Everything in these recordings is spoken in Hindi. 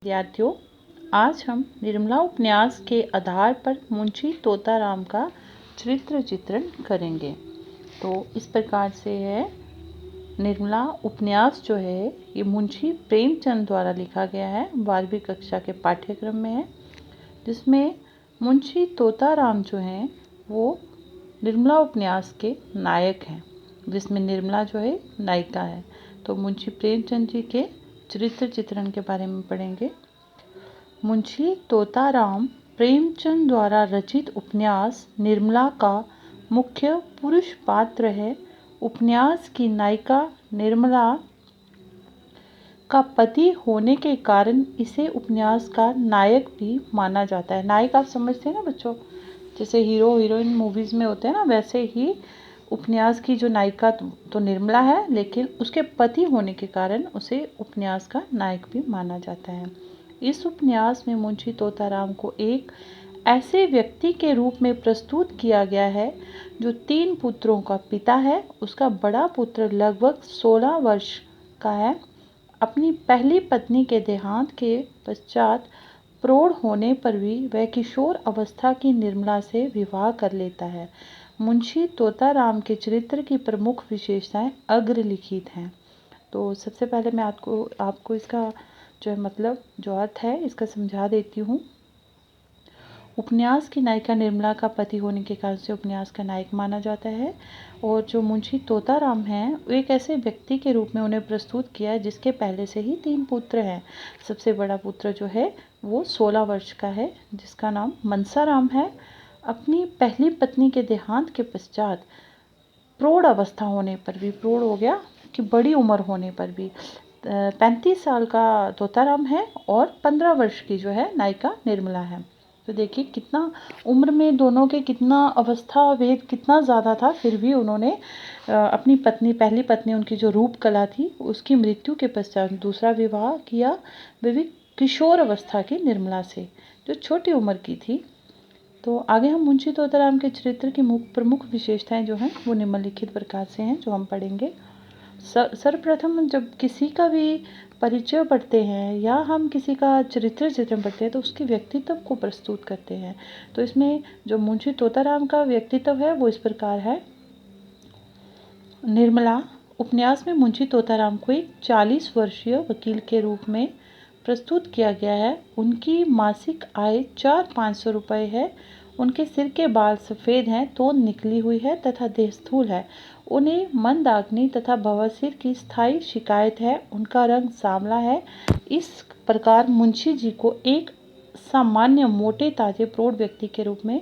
विद्यार्थियों, आज हम निर्मला उपन्यास के आधार पर मुंशी तोताराम का चरित्र चित्रण करेंगे। तो इस प्रकार से है, निर्मला उपन्यास जो है ये मुंशी प्रेमचंद द्वारा लिखा गया है, 12वीं कक्षा के पाठ्यक्रम में है, जिसमें मुंशी तोताराम जो हैं वो निर्मला उपन्यास के नायक हैं, जिसमें निर्मला जो है नायिका है। तो मुंशी प्रेमचंद जी के चरित्र चित्रण के बारे में पढ़ेंगे। मुंशी तोताराम प्रेमचंद द्वारा रचित उपन्यास निर्मला का मुख्य पुरुष पात्र है। उपन्यास की नायिका निर्मला का पति होने के कारण इसे उपन्यास का नायक भी माना जाता है। नायक आप समझते हैं ना बच्चों, जैसे हीरो हीरोइन मूवीज में होते हैं ना, वैसे ही उपन्यास की जो नायिका तो निर्मला है, लेकिन उसके पति होने के कारण उसे उपन्यास का नायक भी माना जाता है। इस उपन्यास में मुंशी तोताराम को एक ऐसे व्यक्ति के रूप में प्रस्तुत किया गया है जो 3 पुत्रों का पिता है। उसका बड़ा पुत्र लगभग 16 वर्ष का है। अपनी पहली पत्नी के देहांत के पश्चात प्रौढ़ होने पर भी वह किशोर अवस्था की निर्मला से विवाह कर लेता है। मुंशी तोताराम के चरित्र की प्रमुख विशेषताएं अग्रलिखित हैं। तो सबसे पहले मैं आपको इसका जो है मतलब जो अर्थ है इसका समझा देती हूँ। उपन्यास की नायिका निर्मला का पति होने के कारण से उपन्यास का नायक माना जाता है, और जो मुंशी तोताराम हैं वो एक ऐसे व्यक्ति के रूप में उन्हें प्रस्तुत किया है जिसके पहले से ही 3 पुत्र हैं। सबसे बड़ा पुत्र जो है वो 16 वर्ष का है, जिसका नाम मनसाराम है। अपनी पहली पत्नी के देहांत के पश्चात प्रौढ़ अवस्था होने पर भी, प्रौढ़ हो गया कि बड़ी उम्र होने पर भी, 35 साल का तोताराम है और 15 वर्ष की जो है नायिका निर्मला है। तो देखिए कितना उम्र में दोनों के कितना अवस्था भेद कितना ज़्यादा था, फिर भी उन्होंने अपनी पहली पत्नी उनकी जो रूप कला थी उसकी मृत्यु के पश्चात दूसरा विवाह किया, वे भी किशोर अवस्था की निर्मला से जो छोटी उम्र की थी। तो आगे हम मुंशी तोताराम के चरित्र की प्रमुख विशेषताएं जो हैं वो निम्नलिखित प्रकार से हैं, जो हम पढ़ेंगे। सर्वप्रथम जब किसी का भी परिचय पढ़ते हैं या हम किसी का चरित्र चित्रण पढ़ते हैं तो उसके व्यक्तित्व को प्रस्तुत करते हैं। तो इसमें जो मुंशी तोताराम का व्यक्तित्व है वो इस प्रकार है। निर्मला उपन्यास में मुंशी तोताराम को एक 40 वर्षीय वकील के रूप में प्रस्तुत किया गया है। उनकी मासिक आय 400-500 रुपये है। उनके सिर के बाल सफ़ेद हैं, तोंद निकली हुई है तथा देह स्थूल है। उन्हें मंदाग्नि तथा बवासीर की स्थायी शिकायत है। उनका रंग सांवला है। इस प्रकार मुंशी जी को एक सामान्य मोटे ताजे प्रौढ़ व्यक्ति के रूप में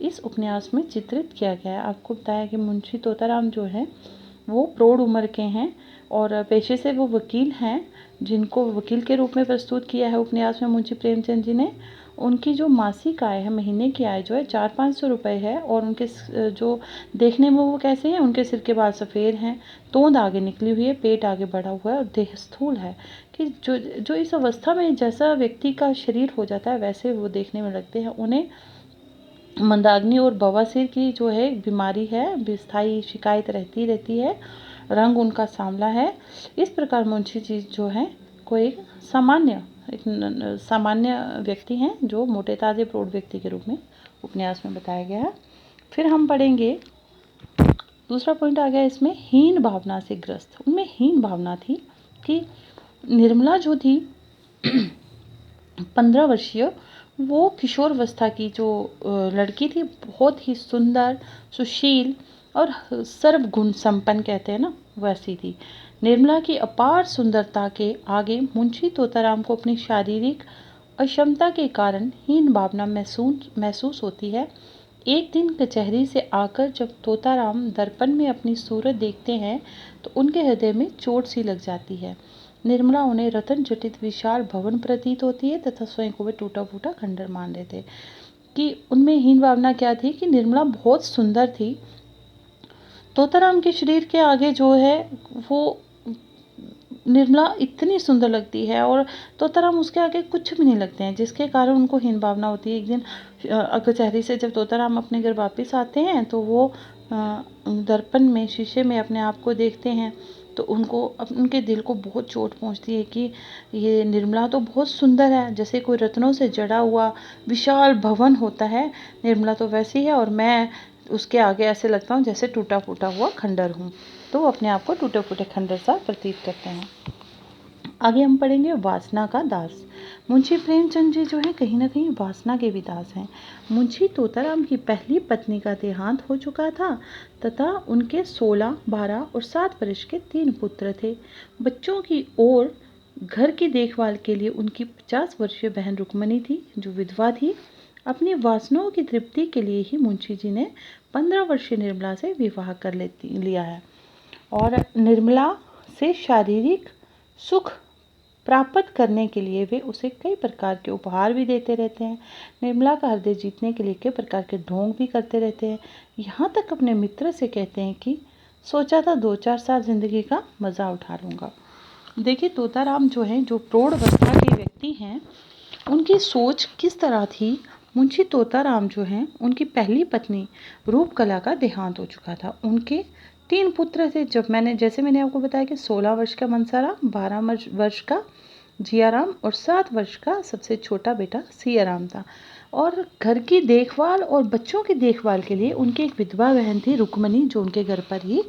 इस उपन्यास में चित्रित किया गया है। आपको बताया कि मुंशी तोताराम जो है वो प्रौढ़ उम्र के हैं और पेशे से वो वकील हैं, जिनको वकील के रूप में प्रस्तुत किया है उपन्यास में मुंशी प्रेमचंद जी ने। उनकी जो मासिक आय है, महीने की आय जो है 400-500 रुपये है, और उनके जो देखने में वो कैसे हैं, उनके सिर के बाल सफ़ेद हैं, तोंद आगे निकली हुई है, पेट आगे बढ़ा हुआ है और देह स्थूल है। कि जो इस अवस्था में जैसा व्यक्ति का शरीर हो जाता है वैसे वो देखने में लगते हैं। उन्हें मंदाग्नि और बवासीर की जो है बीमारी है, स्थायी शिकायत रहती है। रंग उनका सांवला है। इस प्रकार मुंशी जी जो है को एक सामान्य व्यक्ति हैं जो मोटे ताजे प्रौढ़ व्यक्ति के रूप में उपन्यास में बताया गया है। फिर हम पढ़ेंगे दूसरा पॉइंट आ गया इसमें, हीन भावना से ग्रस्त। उनमें हीन भावना थी कि निर्मला जो थी 15 वर्षीय, वो किशोर अवस्था की जो लड़की थी, बहुत ही सुंदर, सुशील और सर्वगुण संपन्न कहते हैं ना, वैसी थी। निर्मला की अपार सुंदरता के आगे मुंशी तोताराम को अपनी शारीरिक अक्षमता के कारण हीन भावना महसूस होती है। एक दिन कचहरी से आकर जब तोताराम दर्पण में अपनी सूरत देखते हैं तो उनके हृदय में चोट सी लग जाती है। निर्मला उन्हें रतन जटित विशाल भवन प्रतीत होती है तथा स्वयं को वे टूटा फूटा खंडर मान लेते। कि उनमें हीन भावना क्या थी कि निर्मला बहुत सुंदर थी, तोताराम के शरीर के आगे जो है वो निर्मला इतनी सुंदर लगती है और तोताराम उसके आगे कुछ भी नहीं लगते हैं, जिसके कारण उनको हीन भावना होती है। एक दिन कचहरी से जब तोताराम अपने घर वापस आते हैं तो वो दर्पण में, शीशे में अपने आप को देखते हैं तो उनके दिल को बहुत चोट पहुंचती है कि ये निर्मला तो बहुत सुंदर है, जैसे कोई रत्नों से जड़ा हुआ विशाल भवन होता है, निर्मला तो वैसी है और मैं उसके आगे ऐसे लगता हूँ जैसे टूटा फूटा हुआ खंडर हूँ। तो वो अपने आप को टूटे फूटे खंडर सा प्रतीत करते हैं। आगे हम पढ़ेंगे वासना का दास। मुंशी प्रेमचंद जी जो है कहीं ना कहीं वासना के भी दास हैं। मुंशी तोताराम की पहली पत्नी का देहांत हो चुका था तथा उनके 16, 12 और 7 वर्ष के 3 पुत्र थे। बच्चों की ओर घर की देखभाल के लिए उनकी 50 वर्षीय बहन रुक्मणी थी जो विधवा थी। अपनी वासनाओं की तृप्ति के लिए ही मुंशी जी ने 15 वर्षीय निर्मला से विवाह कर लिया है और निर्मला से शारीरिक सुख प्राप्त करने के लिए वे उसे कई प्रकार के उपहार भी देते रहते हैं। निर्मला का हृदय जीतने के लिए कई प्रकार के ढोंग भी करते रहते हैं। यहाँ तक अपने मित्र से कहते हैं कि सोचा था 2-4 साल जिंदगी का मज़ा उठा लूँगा। देखिए तोताराम जो हैं, जो प्रौढ़वस्था के व्यक्ति हैं, उनकी सोच किस तरह थी। मुंशी तोताराम जो हैं, उनकी पहली पत्नी रूपकला का देहांत हो चुका था। उनके 3 पुत्र थे। जैसे मैंने आपको बताया कि 16 वर्ष का मनसाराम, 12 वर्ष का जियाराम और 7 वर्ष का सबसे छोटा बेटा सियाराम था। और घर की देखभाल और बच्चों की देखभाल के लिए उनकी एक विधवा बहन थी रुक्मणी, जो उनके घर पर ही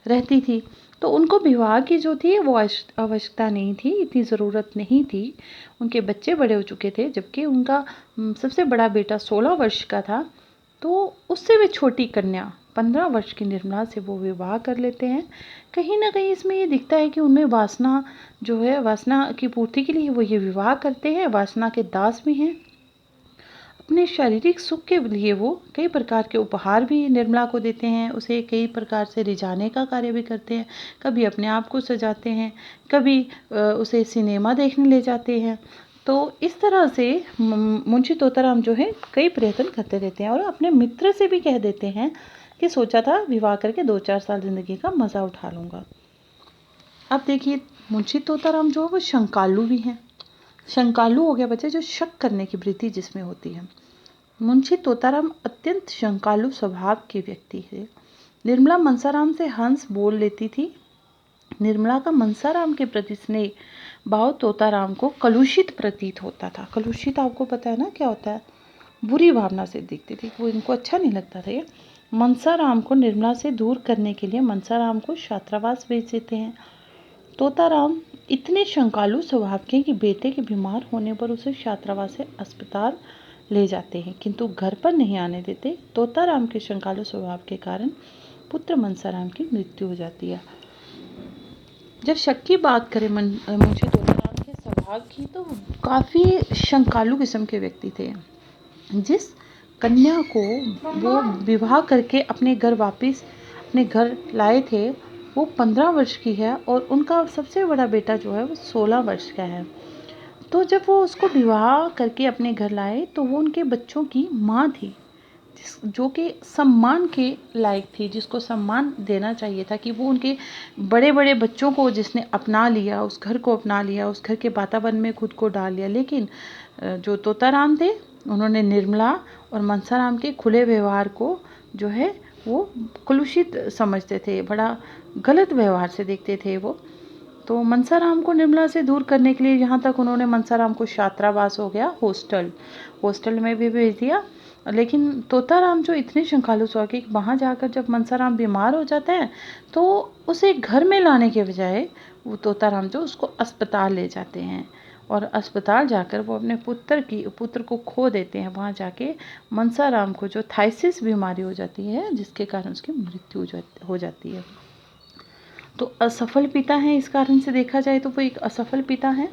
रहती थी। तो उनको विवाह की जो थी वो आवश्यकता नहीं थी, इतनी ज़रूरत नहीं थी। उनके बच्चे बड़े हो चुके थे, जबकि उनका सबसे बड़ा बेटा 16 वर्ष का था। तो उससे भी छोटी कन्या 15 वर्ष की निर्मला से वो विवाह कर लेते हैं। कहीं ना कहीं इसमें ये दिखता है कि उनमें वासना जो है, वासना की पूर्ति के लिए वो ये विवाह करते हैं, वासना के दास भी हैं। अपने शारीरिक सुख के लिए वो कई प्रकार के उपहार भी निर्मला को देते हैं, उसे कई प्रकार से रिझाने का कार्य भी करते हैं। कभी अपने आप को सजाते हैं, कभी उसे सिनेमा देखने ले जाते हैं। तो इस तरह से मुंशी तोताराम जो है कई प्रयत्न करते रहते हैं और अपने मित्र से भी कह देते हैं कि सोचा था विवाह करके 2-4 साल ज़िंदगी का मज़ा उठा लूँगा। अब देखिए मुंशी तोताराम जो है वो शंकालु भी हैं। शंकालु हो गया बच्चे, जो शक करने की वृत्ति जिसमें होती है। मुंशी तोताराम अत्यंत शंकालु स्वभाव के व्यक्ति थे। निर्मला मनसाराम से हंस बोल लेती थी। निर्मला का मनसाराम के प्रति स्नेह भाव तोताराम को कलुषित प्रतीत होता था। कलुषित आपको पता है ना क्या होता है, बुरी भावना से दिखती थी, वो इनको अच्छा नहीं लगता था। ये मनसाराम को निर्मला से दूर करने के लिए मनसाराम को छात्रावास भेज देते हैं। तोताराम इतने शंकालु स्वभाव के कि बेटे के बीमार होने पर उसे छात्रावास से अस्पताल ले जाते हैं, किंतु घर पर नहीं आने देते। तोताराम के शंकालु स्वभाव के कारण पुत्र मनसाराम की मृत्यु हो जाती है। जब शक की बात करें मुंशी तोताराम के स्वभाव की, तो काफ़ी शंकालु किस्म के व्यक्ति थे। जिस कन्या को वो विवाह करके अपने घर लाए थे, वो 15 वर्ष की है और उनका सबसे बड़ा बेटा जो है वो 16 वर्ष का है। तो जब वो उसको विवाह करके अपने घर लाए तो वो उनके बच्चों की माँ थी, जो कि सम्मान के लायक थी, जिसको सम्मान देना चाहिए था कि वो उनके बड़े बड़े बच्चों को जिसने अपना लिया, उस घर को अपना लिया, उस घर के वातावरण में खुद को डाल लिया। लेकिन जो तोताराम थे, उन्होंने निर्मला और मनसाराम के खुले व्यवहार को जो है वो कलुषित समझते थे, बड़ा गलत व्यवहार से देखते थे वो। तो मनसाराम को निर्मला से दूर करने के लिए यहाँ तक उन्होंने मनसाराम को छात्रावास हो गया हॉस्टल में भी भेज दिया। लेकिन तोताराम जो इतने शंकालु स्वभाव के, वहाँ जाकर जब मनसाराम बीमार हो जाता है तो उसे घर में लाने के बजाय वो तोताराम जो उसको अस्पताल ले जाते हैं और अस्पताल जाकर वो अपने पुत्र को खो देते हैं। वहाँ जाके मनसाराम को जो थाइसिस बीमारी हो जाती है, जिसके कारण उसकी मृत्यु हो जाती है। तो असफल पिता हैं, इस कारण से देखा जाए तो वो एक असफल पिता हैं।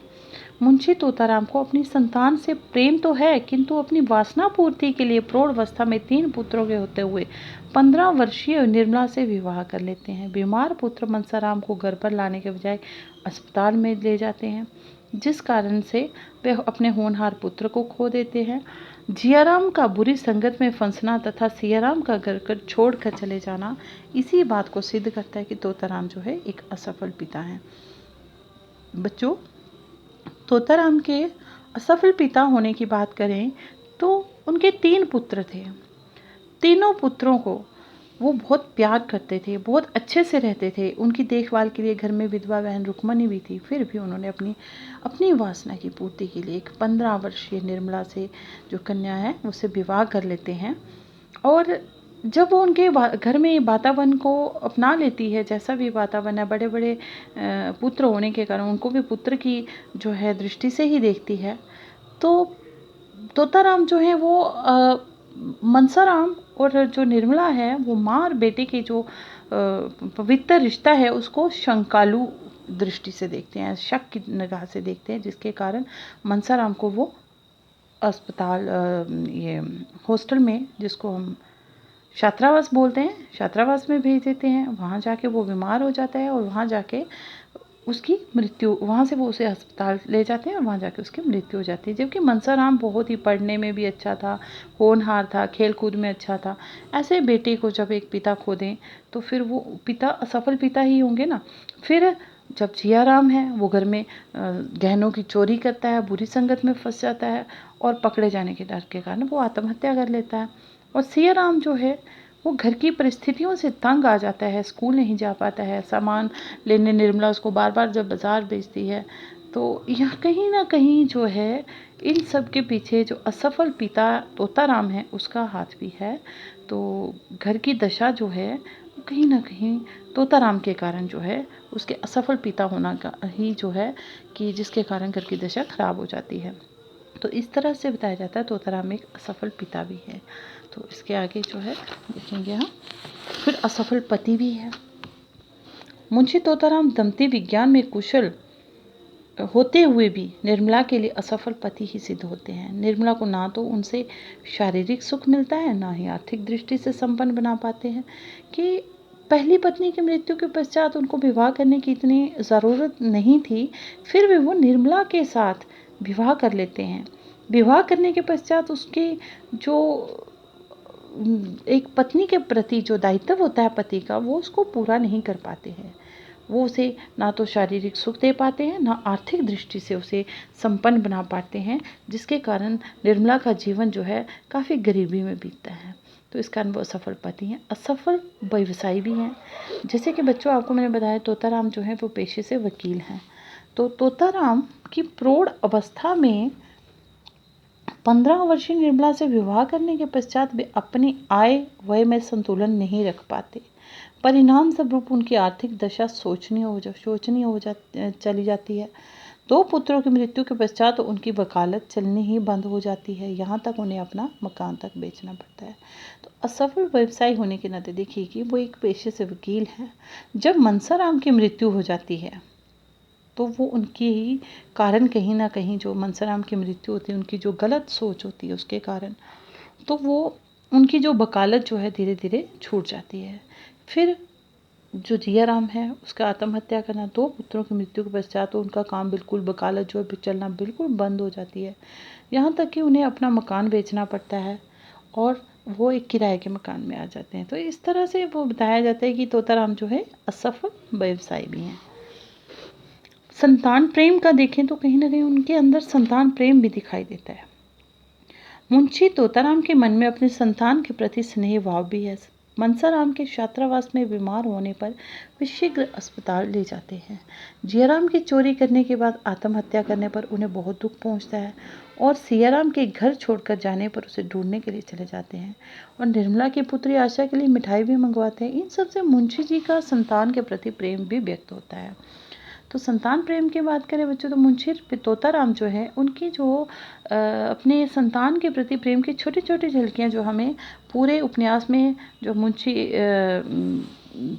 मुंशी तोताराम को अपनी संतान से प्रेम तो है, किंतु अपनी वासना पूर्ति के लिए प्रौढ़वस्था में 3 पुत्रों के होते हुए 15 वर्षीय निर्मला से विवाह कर लेते हैं। बीमार पुत्र मनसाराम को घर पर लाने के बजाय अस्पताल में ले जाते हैं, जिस कारण से वे अपने होनहार पुत्र को खो देते हैं। जियाराम का बुरी संगत में फंसना तथा सियाराम का घर छोड़कर चले जाना इसी बात को सिद्ध करता है कि तोताराम जो है एक असफल पिता है। बच्चों, तोताराम के असफल पिता होने की बात करें तो उनके 3 पुत्र थे। तीनों पुत्रों को वो बहुत प्यार करते थे, बहुत अच्छे से रहते थे। उनकी देखभाल के लिए घर में विधवा बहन रुक्मणी भी थी, फिर भी उन्होंने अपनी अपनी वासना की पूर्ति के लिए एक 15 वर्षीय निर्मला से जो कन्या है उससे विवाह कर लेते हैं। और जब वो उनके घर में वातावरण को अपना लेती है, जैसा भी वातावरण है, बड़े बड़े पुत्र होने के कारण उनको भी पुत्र की जो है दृष्टि से ही देखती है। तो तोताराम जो है वो मनसाराम और जो निर्मला है वो माँ और बेटे के जो पवित्र रिश्ता है उसको शंकालु दृष्टि से देखते हैं, शक की निगाह से देखते हैं, जिसके कारण मनसाराम को वो अस्पताल ये हॉस्टल में, जिसको हम छात्रावास बोलते हैं, छात्रावास में भेज देते हैं। वहाँ जाके वो बीमार हो जाता है और वहाँ जाके उसकी मृत्यु, वहाँ से वो उसे अस्पताल ले जाते हैं और वहाँ जाके उसकी मृत्यु हो जाती है। जबकि मनसाराम बहुत ही पढ़ने में भी अच्छा था, होनहार था, खेल कूद में अच्छा था। ऐसे बेटे को जब एक पिता खो दें तो फिर वो पिता असफल पिता ही होंगे ना। फिर जब जियाराम है वो घर में गहनों की चोरी करता है, बुरी संगत में फंस जाता है और पकड़े जाने के डर के कारण वो आत्महत्या कर लेता है। और सियाराम जो है वो घर की परिस्थितियों से तंग आ जाता है, स्कूल नहीं जा पाता है, सामान लेने निर्मला उसको बार बार जब बाज़ार भेजती है, तो यहाँ कहीं ना कहीं जो है इन सब के पीछे जो असफल पिता तोताराम है उसका हाथ भी है। तो घर की दशा जो है कहीं ना कहीं तोताराम के कारण जो है उसके असफल पिता होना का ही जो है कि जिसके कारण घर की दशा खराब हो जाती है। तो इस तरह से बताया जाता है तोताराम एक असफल पिता भी है। तो इसके आगे जो है देखेंगे हम। फिर असफल पति भी है। मुंशी तोताराम दंपति विज्ञान में कुशल होते हुए भी निर्मला के लिए असफल पति ही सिद्ध होते हैं। निर्मला को ना तो उनसे शारीरिक सुख मिलता है, ना ही आर्थिक दृष्टि से संपन्न बना पाते हैं। कि पहली पत्नी की मृत्यु के पश्चात उनको विवाह करने की इतनी ज़रूरत नहीं थी, फिर भी वो निर्मला के साथ विवाह कर लेते हैं। विवाह करने के पश्चात उसके जो एक पत्नी के प्रति जो दायित्व होता है पति का, वो उसको पूरा नहीं कर पाते हैं। वो उसे ना तो शारीरिक सुख दे पाते हैं, ना आर्थिक दृष्टि से उसे संपन्न बना पाते हैं, जिसके कारण निर्मला का जीवन जो है काफ़ी गरीबी में बीतता है। तो इस कारण वो असफल पति हैं। असफल व्यवसायी भी हैं। जैसे कि बच्चों आपको मैंने बताया तोताराम जो है वो पेशे से वकील हैं। तो तोताराम की प्रौढ़ अवस्था में 15 वर्षीय निर्मला से विवाह करने के पश्चात वे अपनी आय व्यय में संतुलन नहीं रख पाते। परिणाम स्वरूप उनकी आर्थिक दशा शोचनीय हो चली जाती है। 2 पुत्रों की मृत्यु के पश्चात उनकी वकालत चलनी ही बंद हो जाती है, यहाँ तक उन्हें अपना मकान तक बेचना पड़ता है। तो असफल व्यवसायी होने के नाते देखिए कि वो एक पेशे से वकील हैं। जब मनसाराम की मृत्यु हो जाती है तो वो उनकी ही कारण कहीं ना कहीं जो मनसाराम की मृत्यु होती है, उनकी जो गलत सोच होती है उसके कारण, तो वो उनकी जो वकालत जो है धीरे धीरे छूट जाती है। फिर जो जियाराम है उसका आत्महत्या करना, 2 पुत्रों की मृत्यु के पश्चात तो उनका काम बिल्कुल, वकालत जो है चलना बिल्कुल बंद हो जाती है। यहाँ तक कि उन्हें अपना मकान बेचना पड़ता है और वो एक किराए के मकान में आ जाते हैं। तो इस तरह से वो बताया जाता है कि तोताराम जो है असफल व्यवसायी भी हैं। संतान प्रेम का देखें तो कहीं ना कहीं उनके अंदर संतान प्रेम भी दिखाई देता है। मुंशी तोताराम के मन में अपने संतान के प्रति स्नेह भाव भी है। मनसाराम के छात्रावास में बीमार होने पर वे शीघ्र अस्पताल ले जाते हैं। जियाराम की चोरी करने के बाद आत्महत्या करने पर उन्हें बहुत दुख पहुंचता है और सियाराम के घर छोड़कर जाने पर उसे ढूंढने के लिए चले जाते हैं और निर्मला की पुत्री आशा के लिए मिठाई भी मंगवाते हैं। इन सबसे मुंशी जी का संतान के प्रति प्रेम भी व्यक्त होता है। तो संतान प्रेम की बात करें बच्चों तो मुंशी तोताराम जो है उनकी जो अपने संतान के प्रति प्रेम की छोटी छोटी झलकियाँ जो हमें पूरे उपन्यास में जो मुंशी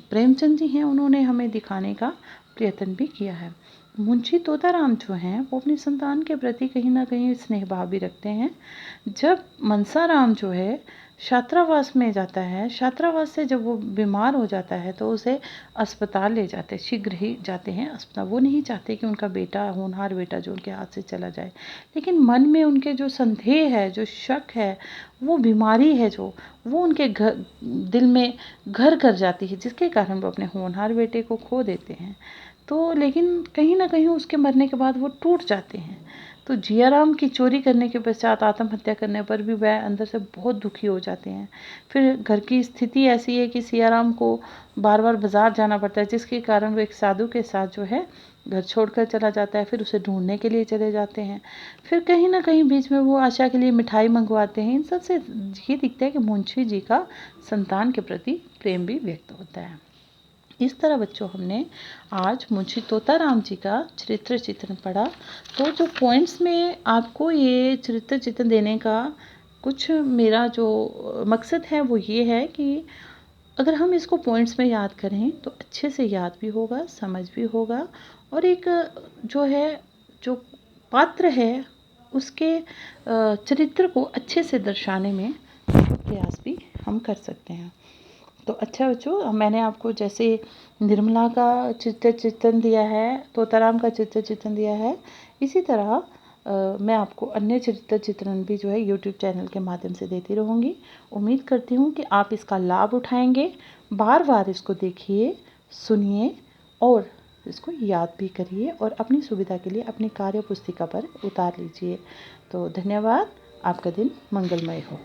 प्रेमचंद जी हैं उन्होंने हमें दिखाने का प्रयत्न भी किया है। मुंशी तोताराम जो हैं वो अपनी संतान के प्रति कहीं ना कहीं स्नेह भाव भी रखते हैं। जब मनसाराम जो है छात्रावास में जाता है, छात्रावास से जब वो बीमार हो जाता है तो उसे अस्पताल ले जाते हैं, शीघ्र ही जाते हैं अस्पताल। वो नहीं चाहते कि उनका बेटा, होनहार बेटा जो उनके हाथ से चला जाए, लेकिन मन में उनके जो संदेह है, जो शक है, वो बीमारी है जो वो उनके दिल में घर कर जाती है, जिसके कारण वो अपने होनहार बेटे को खो देते हैं। तो लेकिन कहीं ना कहीं उसके मरने के बाद वो टूट जाते हैं। तो जियाराम की चोरी करने के पश्चात आत्महत्या करने पर भी वह अंदर से बहुत दुखी हो जाते हैं। फिर घर की स्थिति ऐसी है कि सियाराम को बार बार बाज़ार जाना पड़ता है, जिसके कारण वो एक साधु के साथ जो है घर छोड़कर चला जाता है। फिर उसे ढूंढने के लिए चले जाते हैं। फिर कहीं ना कहीं बीच में वो आशा के लिए मिठाई मंगवाते हैं। इन सब से ये दिखता है कि मुंशी जी का संतान के प्रति प्रेम भी व्यक्त होता है। इस तरह बच्चों हमने आज मुंशी तोताराम जी का चरित्र चित्रण पढ़ा। तो जो पॉइंट्स में आपको ये चरित्र चित्रण देने का कुछ मेरा जो मकसद है वो ये है कि अगर हम इसको पॉइंट्स में याद करें तो अच्छे से याद भी होगा, समझ भी होगा, और एक जो है जो पात्र है उसके चरित्र को अच्छे से दर्शाने में प्रयास भी हम कर सकते हैं। तो अच्छा बच्चों, मैंने आपको जैसे निर्मला का चित्र चित्रण दिया है, तोताराम का चित्र चित्रण दिया है, इसी तरह मैं आपको अन्य चरित्र चित्रण भी जो है यूट्यूब चैनल के माध्यम से देती रहूँगी। उम्मीद करती हूँ कि आप इसका लाभ उठाएंगे। बार बार इसको देखिए, सुनिए और इसको याद भी करिए और अपनी सुविधा के लिए अपनी कार्य पुस्तिका पर उतार लीजिए। तो धन्यवाद। आपका दिन मंगलमय हो।